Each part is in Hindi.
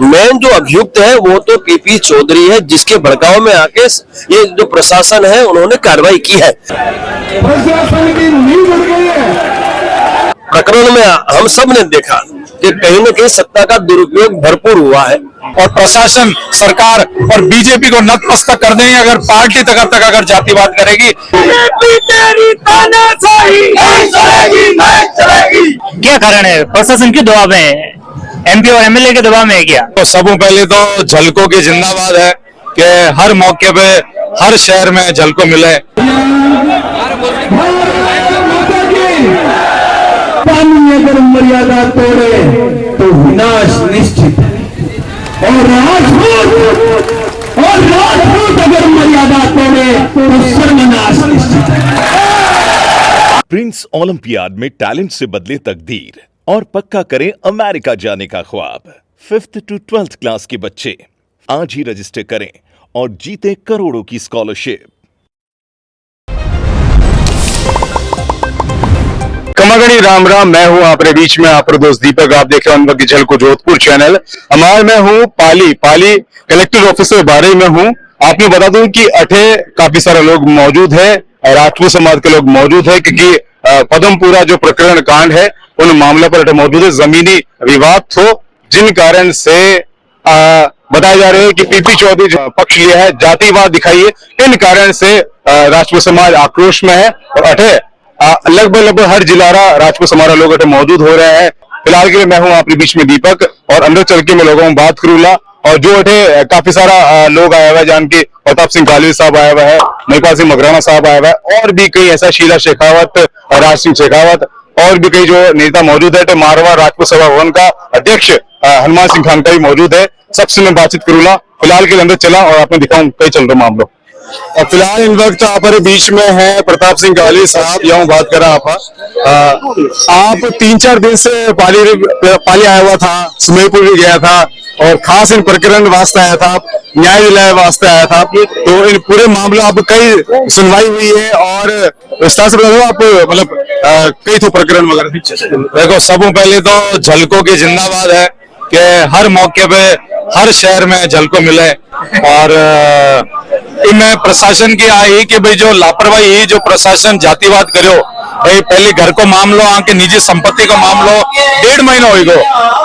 मेन जो अभियुक्त है वो तो पीपी चौधरी है, जिसके भड़काव में आके ये जो प्रशासन है उन्होंने कार्रवाई की है। प्रशासन की नींद उड़ गई है। प्रकरण में हम सब ने देखा कि कहीं न कहीं सत्ता का दुरुपयोग भरपूर हुआ है और प्रशासन, सरकार और बीजेपी को नतमस्तक कर देंगे अगर पार्टी तक अगर जातिवाद करेगी। तेरी तानाशाही नहीं चलेगी, नहीं चलेगी। क्या कारण है? प्रशासन के दबाव में, एमपी और एमएलए के दबाव में है क्या? तो सबसे पहले तो झलकों की जिंदाबाद है कि हर मौके पे हर शहर में झलको मिले। पानी अगर मर्यादा तोड़े तो विनाश निश्चित है, और राजपूत अगर मर्यादा तोड़े तो सर्वनाश निश्चित है। प्रिंस ओलंपियाड में टैलेंट से बदले तकदीर और पक्का करें अमेरिका जाने का ख्वाब। 5th to 12th क्लास के बच्चे आज ही रजिस्टर करें और जीते करोड़ों की स्कॉलरशिप। कमागणी राम राम, मैं हूं आपके बीच में आपका दोस्त दीपक। आप देख रहे हैं अनवर की झलको जोधपुर चैनल। हमारे मैं हूं पाली कलेक्टर ऑफिस के बारे में हूं। आपने बता दूं कि अठे काफी सारे लोग मौजूद है, राजपूत समाज के लोग मौजूद है, क्योंकि पदमपुरा जो प्रकरण कांड है उन मामले पर अठे मौजूद है। जमीनी विवाद थो, जिन कारण से बताया जा रहा है कि पीपी चौधरी जो पक्ष लिया है, जातिवाद दिखाई है, इन कारण से राजपूत समाज आक्रोश में है। और अठे लगभग हर जिलारा राजपूत समाज लोग अठे मौजूद हो रहे हैं। फिलहाल के लिए मैं हूं आपके बीच में दीपक, और अंदर चल के मैं लोगों में बात करूंगा। और जो अठे काफी सारा लोग आया हुआ है, जान के प्रताप सिंह काली साहब आया हुआ है, महिपाल सिंह मकराना साहब आया हुआ है, और भी कई ऐसा शीला शेखावत, राज सिंह शेखावत और भी कई जो नेता मौजूद है। मारवाड़ राजपूत सभा भवन का अध्यक्ष हनुमान सिंह खानका भी मौजूद है। सबसे मैं बातचीत करूंगा। फिलहाल के लिए अंदर चला और आपने दिखाऊं कई चल रहे मामलों। फिलहाल इन वक्त आप बीच में है प्रताप सिंह काली साहब, यहाँ बात कर रहा आप 3-4 दिन से पाली आया हुआ था, सुमेरपुर भी गया था, और खास इन प्रकरण वास्ते आया था, न्याय दिलाए वास्ते आया था। तो इन पूरे मामलों आप कई सुनवाई हुई है, और विस्तार से बता आप मतलब कई तो प्रकरण वगैरह। देखो, सबसे पहले तो झलकों की जिंदाबाद है कि हर मौके पे हर शहर में झलको मिले। और इनमें प्रशासन की आई कि भाई जो लापरवाही है, जो प्रशासन जातिवाद करो, भाई पहले घर को मामलो, आके निजी संपत्ति को मामलो, 1.5 महीना हो गो,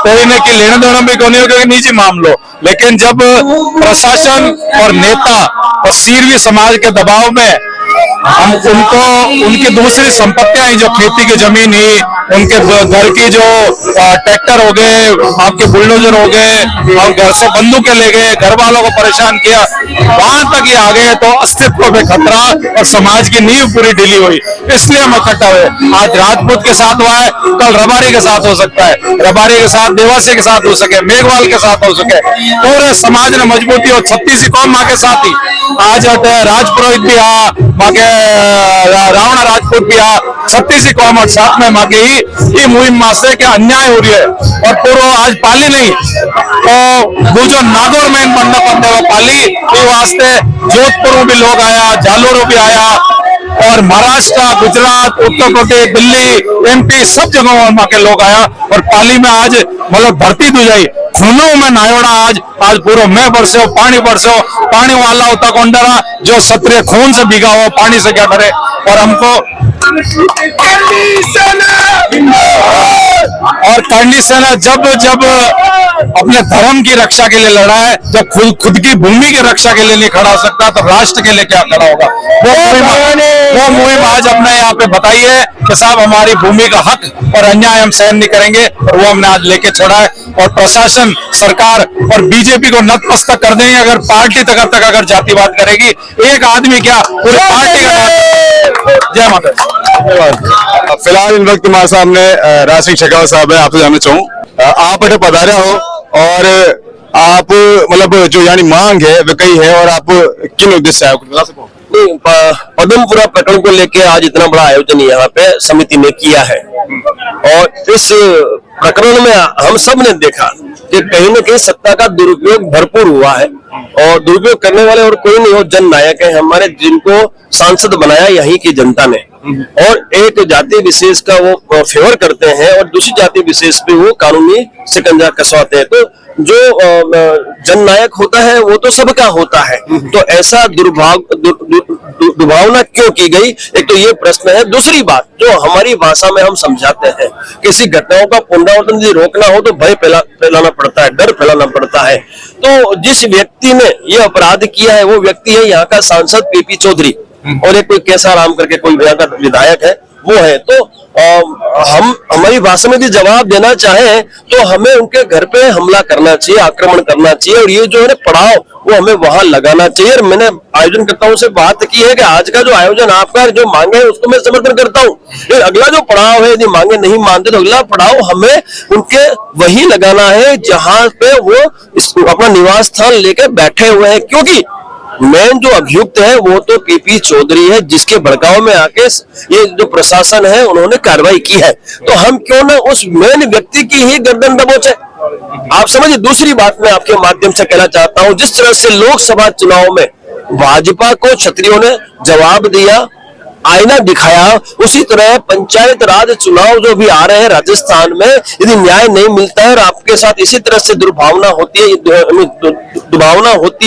तो इन्हें की लेना देना भी कौन हो, क्योंकि निजी मामलो। लेकिन जब प्रशासन और नेता और सीरवी समाज के दबाव में हम उनको उनकी दूसरी संपत्तियां, जो खेती की जमीन ही, उनके घर की जो ट्रैक्टर हो गए, आपके बुलडोजर हो गए, और घर से बंदूकें ले गए, घर वालों को परेशान किया, वहां तक ये आ गए, तो अस्तित्व में खतरा और समाज की नींव पूरी ढीली हुई। इसलिए हम इकट्ठा हुए। आज राजपूत के साथ हुआ है, कल रबारी के साथ हो सकता है, रबारी के साथ देवासी के साथ हो सके, मेघवाल के साथ हो सके। पूरे समाज ने मजबूती, और 36 कौम माँ के साथ ही आज राजपुरोहित भी आ, माँ के रावणा राजपूत भी आ, 36 कौम और साथ में माँ के ही ये मुहिम मास्ते के अन्याय हो रही है। और पूरा आज पाली नहीं, तो वो जो नागौर में बनना पड़ता है, वो पाली ये वास्ते जोधपुर में भी लोग आया, जालोर भी आया, और महाराष्ट्र, गुजरात, उत्तर प्रदेश, दिल्ली, एमपी सब जगहों के लोग आया। और पाली में आज मतलब भर्ती दी जाई, खूनों में नायोड़ा आज पूरा मैं बरसो, पानी वाला होता कौन डरा, जो सत्रे खून से भीगा हो, पानी से क्या डरे। और हमको और करनी सेना जब अपने धर्म की रक्षा के लिए लड़ा है, जब खुद की भूमि की रक्षा के लिए नहीं खड़ा हो सकता, तो राष्ट्र के लिए क्या खड़ा होगा। वो मुहिम आज अपने यहाँ पे बताई है कि साहब हमारी भूमि का हक और अन्याय हम सहन नहीं करेंगे, और वो हमने आज लेके छोड़ा है। और प्रशासन, सरकार और बीजेपी को नतमस्तक कर देंगे अगर पार्टी तक अगर जातिवाद करेगी। एक आदमी क्या, पूरी पार्टी का। जय माता। फिलहाल इन वक्त हमारे सामने राज सिंह शेखावत साहब है। आपसे जानना चाहूँ, आप अठे पधारे हो, और आप मतलब जो यानी मांग है वो कई है, और आप किन उद्देश्य से आए, कुछ बता सको? पदमपुरा प्रकरण को लेके आज इतना बड़ा आयोजन यहाँ पे समिति ने किया है, और इस प्रकरण में हम सब ने देखा कि कहीं न कहीं सत्ता का दुरुपयोग भरपूर हुआ है, और दुरुपयोग करने वाले और कोई नहीं हो, जननायक है हमारे, जिनको सांसद बनाया यहीं की जनता ने। और एक जाति विशेष का वो फेवर करते हैं और दूसरी जाति विशेष पे वो कानूनी शिकंजा कसवाते हैं। तो जो जननायक होता है वो तो सबका होता है, तो ऐसा दुर्भावना क्यों की गई, एक तो ये प्रश्न है। दूसरी बात जो हमारी भाषा में हम समझाते हैं, किसी घटनाओं का पुनरावर्तन यदि रोकना हो तो भय फैलाना पड़ता है, डर फैलाना पड़ता है। तो जिस व्यक्ति ने ये अपराध किया है वो व्यक्ति है यहाँ का सांसद पीपी चौधरी, और एक कोई कैसा राम करके कोई यहाँ का विधायक है वो है। तो हम हमारी भाषा में भी जवाब देना चाहें तो हमें उनके घर पे हमला करना चाहिए, आक्रमण करना चाहिए, और ये जो है पड़ाव वो हमें वहां लगाना चाहिए। और मैंने आयोजनकर्ताओं से बात की है कि आज का जो आयोजन आपका जो मांगे है उसको मैं समर्थन करता हूँ, लेकिन अगला जो पड़ाव है यदि मांगे नहीं मानते तो अगला पड़ाव हमें उनके वही लगाना है जहां पे वो अपना निवास स्थान लेके बैठे हुए हैं। क्योंकि मेन जो अभियुक्त है वो तो पीपी चौधरी है, जिसके भड़काव में आके ये जो प्रशासन है उन्होंने कार्रवाई की है। तो हम क्यों ना उस मेन व्यक्ति की ही गर्दन दबोचे। आप समझिए। दूसरी बात मैं आपके माध्यम से कहना चाहता हूं, जिस तरह से लोकसभा चुनाव में भाजपा को क्षत्रियों ने जवाब दिया, आईना दिखाया, उसी तरह पंचायत राज चुनाव जो भी आ रहे हैं राजस्थान में, यदि न्याय नहीं मिलता है और आपके साथ इसी तरह से दुर्भावना होती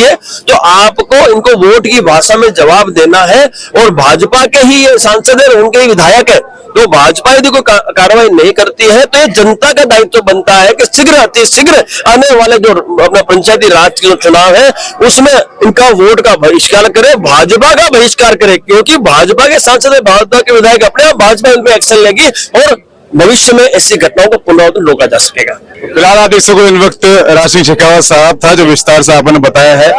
है तो आपको इनको वोट की भाषा में जवाब देना है। और भाजपा के ही ये सांसद है, उनके ही विधायक है, तो भाजपा यदि कोई कार्रवाई नहीं करती है तो ये जनता का दायित्व बनता है कि शीघ्र अति शीघ्र आने वाले जो अपना पंचायती राज के जो चुनाव है उसमें इनका वोट का बहिष्कार करे, भाजपा का बहिष्कार करे। क्योंकि भाजपा के सांसद है, भाजपा के विधायक, अपने आप भाजपा इन पे एक्शन लेगी और भविष्य में ऐसी घटनाओं को पुनरावृत्ति रोका जा सकेगा। फिलहाल आप देख सको इन वक्त राशि शेखावत साहब था जो विस्तार से आपने बताया है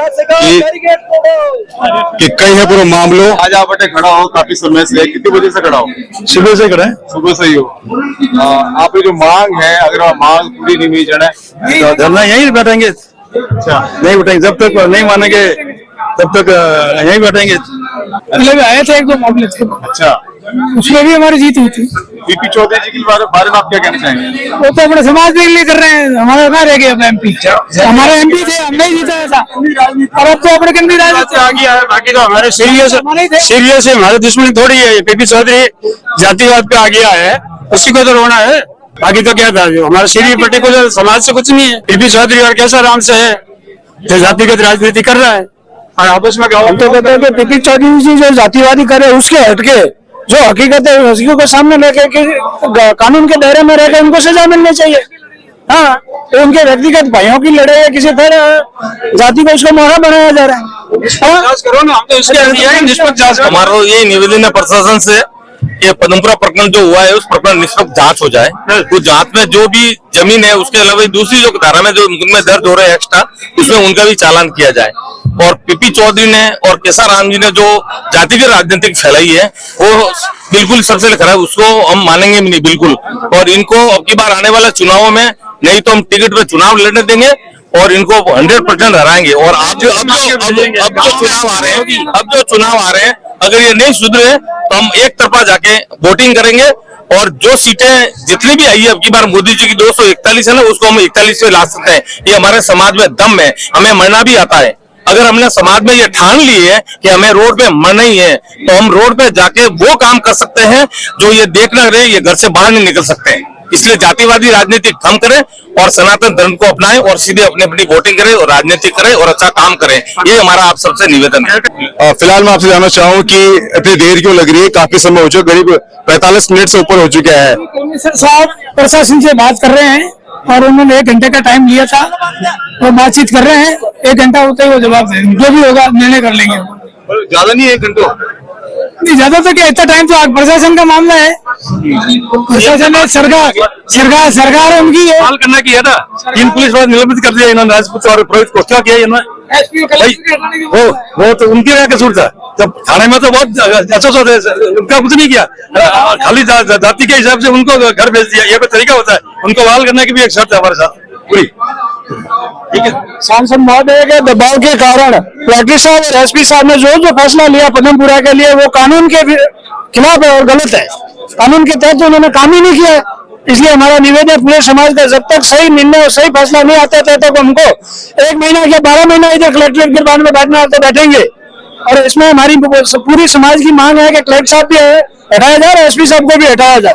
कि कई है पूरे मामलों। आज आप बटे खड़ा हो काफी समय से, कितनी बजे से खड़ा हो? सुबह से खड़ा है। सुबह से ही हो। आप ये जो मांग है, अगर आप मांग पूरी नहीं हुई जाना तो धरना यहीं बैठेंगे। अच्छा, नहीं बैठेंगे जब तक नहीं मानेंगे तब तक यहीं बैठेंगे। मतलब आए थे एक दो मामले थे। अच्छा, उसमें भी हमारी जीत हुई थी। पीपी चौधरी जी के बारे में आप क्या कहना चाहेंगे? वो तो अपने समाज के लिए कर रहे हैं, हमारे कहाँ रह गए अब एमपी। हमारे एमपी थे, हम नहीं जीता था, और अब तो अपने कंदी राजनीति आ गया है। बाकी तो हमारे सीरियस है, हमारे दुश्मनी थोड़ी है। पीपी चौधरी जातिवाद पे आ गया है, उसी को तो रोना है। बाकी तो क्या था, हमारा सीरियस पर्टिकुलर समाज से कुछ नहीं है। पीपी चौधरी और कैसा राम से है जो जातिगत राजनीति कर रहा है, और आपस में हम तो कहते हैं कि पीपी चौधरी जी जो जातिवादी करे उसके हटके जो हकीकत है हकीकों को सामने लेके कि कानून के दायरे में रहकर उनको सजा मिलनी चाहिए। हाँ, तो उनके व्यक्तिगत भाइयों की लड़ाई है, किसी तरह जाति को उसको मोहरा बनाया जा रहा है। करो ना, हम तो इसके निष्पक्ष जांच। हमारा ये निवेदन है प्रशासन से, ये पदमपुरा प्रकरण जो हुआ है उस प्रकरण निष्पक्ष जांच हो जाए। उस जांच में जो भी जमीन है उसके अलावा दूसरी जो धारा में जो मुकदमे दर्ज हो रहे हैं एक्स्ट्रा, उसमें उनका भी चालान किया जाए। और पीपी चौधरी ने और केसा राम जी ने जो जाति की राजनीति फैलाई है वो बिल्कुल सबसे खराब, उसको हम मानेंगे भी नहीं बिल्कुल। और इनको अब की बार आने वाले चुनावों में नहीं तो हम टिकट पे चुनाव लड़ने देंगे और इनको 100% हराएंगे। और अब जो चुनाव आ रहे हैं अगर ये नहीं सुधरे तो हम एक तरफा जाके वोटिंग करेंगे, और जो सीटें जितनी भी आई है अब की बार मोदी जी की 241 है ना, उसको हम 41 पे ला सकते हैं। ये हमारे समाज में दम है, हमें मरना भी आता है। अगर हमने समाज में ये ठान ली है कि हमें रोड पे मरना ही है तो हम रोड पे जाके वो काम कर सकते हैं जो ये देखना रहे, ये घर से बाहर नहीं निकल सकते हैं। इसलिए जातिवादी राजनीति कम करें और सनातन धर्म को अपनाएं और सीधे अपनी वोटिंग करें और राजनीति करें और अच्छा काम करें। ये हमारा आप सबसे निवेदन है। फिलहाल मैं आपसे जानना चाहूँ कि इतनी देर क्यों लग रही है? काफी समय हो चुका, करीब 45 मिनट से ऊपर हो चुका है। कमिश्नर साहब प्रशासन से बात कर रहे हैं और उन्होंने 1 घंटे का टाइम लिया था और बातचीत कर रहे हैं। 1 घंटा होते ही वो जवाब देंगे, जो भी होगा निर्णय कर लेंगे। ज्यादा नहीं है 1 घंटा नहीं, ज्यादा तो क्या, इतना टाइम तो प्रशासन का मामला है। प्रशासन है, सरकार उनकी है। सवाल करना किया था, 3 पुलिस वाले निलंबित कर दिया इन्होंने, राजपूत और पुरोहित को। क्या किया इन्होंने? वो तो उनकी क्या कसूर था? जब थाने में तो बहुत अच्छा उनका कुछ नहीं किया, खाली जाति के हिसाब से उनको घर भेज दिया। ये कोई तरीका होता है? उनको बहाल करने की भी एक शर्त है हमारे साथ पूरी। ठीक है, सांसद महोदय के दबाव के कारण कलेक्टर साहब और एसपी साहब ने जो फैसला लिया पदमपुरा के लिए वो कानून के खिलाफ है और गलत है। कानून के तहत उन्होंने काम ही नहीं किया। इसलिए हमारा निवेदन है पूरे समाज का, जब तक सही निर्णय और सही फैसला नहीं आता तब तक हमको 1 महीना या 12 महीना इधर कलेक्ट्रेट दरबार में बैठना तो बैठेंगे। और इसमें हमारी पूरी समाज की मांग है कि कलेक्टर साहब भी है हटाया जाए, एसपी साहब को भी हटाया जाए।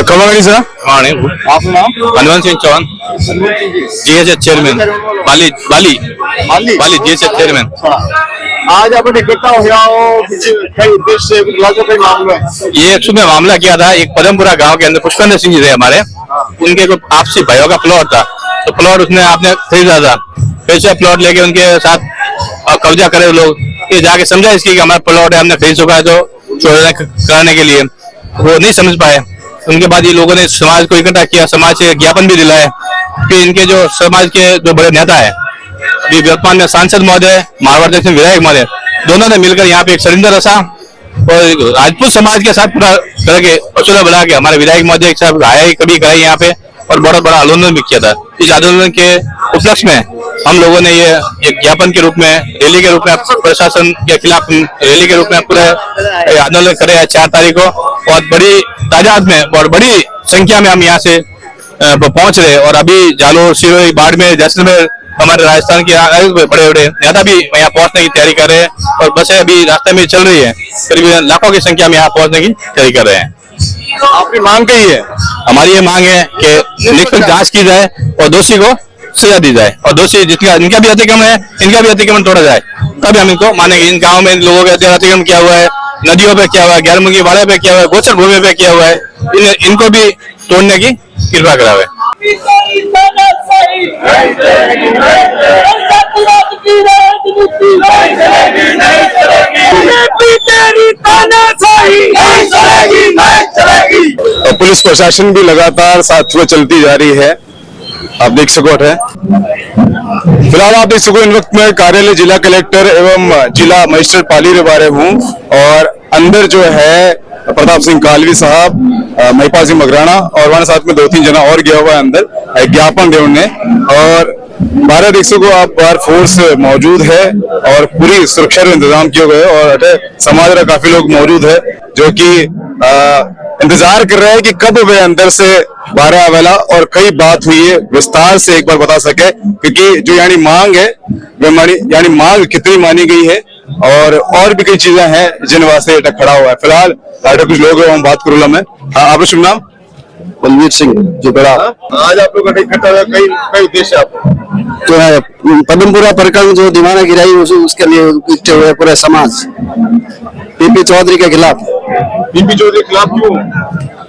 कमागणी सर आपका नाम? हनुमान सिंह चौहान, जीएसएच चेयरमैन, बाली बाली बाली जीएसएच चेयरमैन। आज आप इकट्ठा हो गया हो कई उद्देश्य से कई मामले ये एक्चुअली में मामला क्या था, एक पदमपुरा गांव के अंदर पुष्पेंद्र सिंह जी थे हमारे, उनके कोई आपसी भाइयों का प्लॉट था, तो प्लॉट उसने आपने खरीदा था, फिर से प्लॉट लेके उनके साथ कब्जा करे लोग, ये जाके समझा इसकी कि हमारा प्लॉट है, हमने खरीद चुका है, तो चोरी कराने के लिए वो नहीं समझ पाए। उनके बाद ये लोगों ने समाज को इकट्ठा किया, समाज से ज्ञापन भी दिलाए कि इनके जो समाज के जो बड़े नेता है, वर्तमान में सांसद महोदय, मारवाड़ से विधायक महोदय, दोनों ने मिलकर यहाँ पे एक सरिंदर रसा और राजपूत समाज के साथ पूरा तरह के अचूला बना के हमारे विधायक महोदय के साथ आया कभी कराई यहाँ पे और बहुत बड़ा आंदोलन भी किया था। इस आंदोलन के उपलक्ष्य में हम लोगों ने ये एक ज्ञापन के रूप में, रैली के रूप में प्रशासन के खिलाफ रैली के रूप में पूरा आंदोलन करे है 4 तारीख को, और बड़ी तादाद में और बड़ी संख्या में हम यहाँ से पहुंच रहे, और अभी जालोर, सिरोही, बाड़मेर, जैसलमेर, हमारे राजस्थान के बड़े बड़े नेता भी यहाँ पहुंचने की तैयारी कर रहे हैं, और बसें अभी रास्ते में चल रही है, करीब लाखों की संख्या में यहाँ पहुंचने की तैयारी कर रहे हैं। आपकी मांग कही है? हमारी ये मांग है कि निष्पक्ष जांच की जाए और दोषी को सजा दी जाए, और दोषी जिसका इनका भी अतिक्रमण है, इनका भी अतिक्रमण तोड़ा जाए, तभी हम इनको मानेंगे। इन गाँव में इन लोगों का अतिक्रमण क्या हुआ है, नदियों पे क्या हुआ है, गैरमुखी वाड़े पे क्या हुआ है, गोचर भूमि पे क्या हुआ है, इनको भी तोड़ने की कृपा करावे। पुलिस प्रशासन भी लगातार साथ में चलती जा रही है, आप देख सको है। फिलहाल आप देख सको इन वक्त में कार्यालय जिला कलेक्टर एवं जिला मजिस्ट्रेट पाली रे बारे हूँ, और अंदर जो है प्रताप सिंह कालवी साहब, महिपाल सिंह मगराना और वहां साथ में 2-3 जना और गया हुआ है अंदर ज्ञापन दे उन्हें, और 12 देख सको आप बाहर फोर्स मौजूद है और पूरी सुरक्षा के इंतजाम किए गए, और समाज का काफी लोग मौजूद है जो कि इंतजार कर रहे हैं कि कब वे अंदर से 12 आवेला और कई बात हुई है विस्तार से एक बार बता सके, क्योंकि जो यानी मांग है यानी मांग कितनी मानी गई है और भी कई चीजें हैं जिन वास्ते ये खड़ा हुआ है। फिलहाल कुछ लोग हैं, हम बात करूंगा मैं। आपका शुभ नाम? बलवीर सिंह जुबेड़ा। आज आप लोग इकट्ठा हुए, कई उद्देश्य आपको? जो है पदमपुरा प्रकरण जो दीवाना गिराई उसके लिए इकट्ठे हुए पूरे समाज, पीपी चौधरी के खिलाफ। पीपी चौधरी के खिलाफ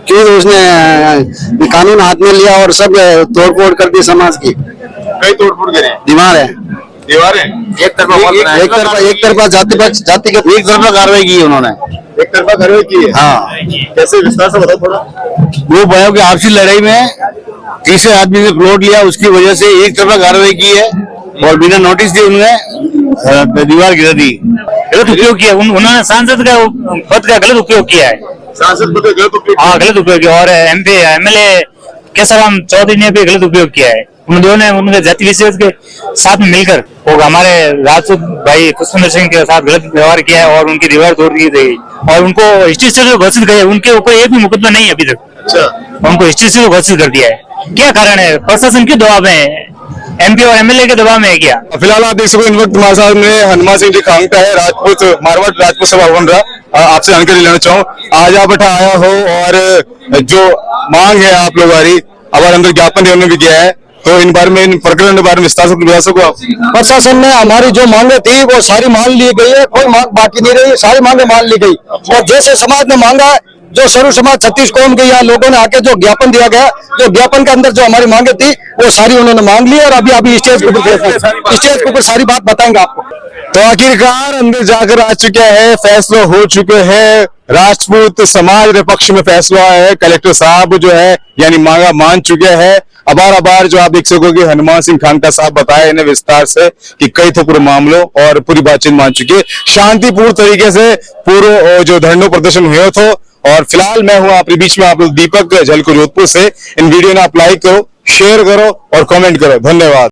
क्यों? उसने कानून हाथ में लिया और सब तोड़फोड़ कर दी समाज की। कई तोड़फोड़ करे? दीवारें एक तरफा जातिगत एक तरफा कार्रवाई की उन्होंने, एक तरफा कार्रवाई की है। हाँ, कैसे विस्तार से बताओ थोड़ा। वो भाइयों की आपसी लड़ाई में तीसरे आदमी ने प्लॉट लिया, उसकी वजह से एक तरफा कार्रवाई की है और बिना नोटिस दिए उन्होंने दीवार गिरा दी। गलत उपयोग किया उन्होंने, सांसद का पद का गलत उपयोग किया है। सांसद पद का गलत उपयोग? हाँ, गलत उपयोग किया, और MP MLA केसराम चौधरी ने भी गलत उपयोग किया है। उन दोनों ने उनके जाति विशेष के साथ में मिलकर वो हमारे राजपूत भाई पुष्पेंद्र सिंह के साथ गलत व्यवहार किया है और उनकी दीवार तोड़ दी गई और उनको हिस्ट्री से घोषित किया। उनके ऊपर एक भी मुकदमा नहीं है अभी तक। अच्छा, उनको हिस्ट्री से घोषित कर दिया है। क्या कारण है? प्रशासन के दबाव में, MP और MLA के दबाव में है क्या? फिलहाल आप देख सको इन वक्त हमारे साथ में हनुमान सिंह जी खांगटा है, राजपूत मारवाड़ राजपूत सभा बन रहा। आपसे जानकारी लेना चाहूँ, आज आप बैठा आया हो और जो मांग है आप लोगों की, अब अंदर ज्ञापन देने भी गया है, तो इन बारे में, इन प्रकरण के बारे में विस्तार से बता सको आप? प्रशासन ने हमारी जो मांगे थी वो सारी मान ली गई है, कोई मांग बाकी नहीं रही, सारी मांगे मान ली गई। और जैसे समाज ने मांगा, जो सर्व समाज 36 कौम के यहाँ लोगों ने आके जो ज्ञापन दिया गया, जो ज्ञापन के अंदर जो हमारी मांगे थी वो सारी उन्होंने मांग ली, और अभी स्टेज के ऊपर सारी बात बताएंगे आपको। तो आखिरकार अंदर जाकर आ चुके हैं, फैसला हो चुके हैं, राजपूत समाज के पक्ष में फैसला है। कलेक्टर साहब जो है यानी मांगा मान चुके हैं। अबार जो आप देख सकोगे हनुमान सिंह खांगटा साहब बताए इन्हें विस्तार से कि कई तो पूरे मामलों और पूरी बातचीत मान चुकी है। शांतिपूर्ण तरीके से पूरे जो धरना प्रदर्शन हुए थे। और फिलहाल मैं हूं आपके बीच में, आप लोग दीपक झलको जोधपुर से। इन वीडियो ने आप लाइक करो, शेयर करो और कमेंट करो। धन्यवाद।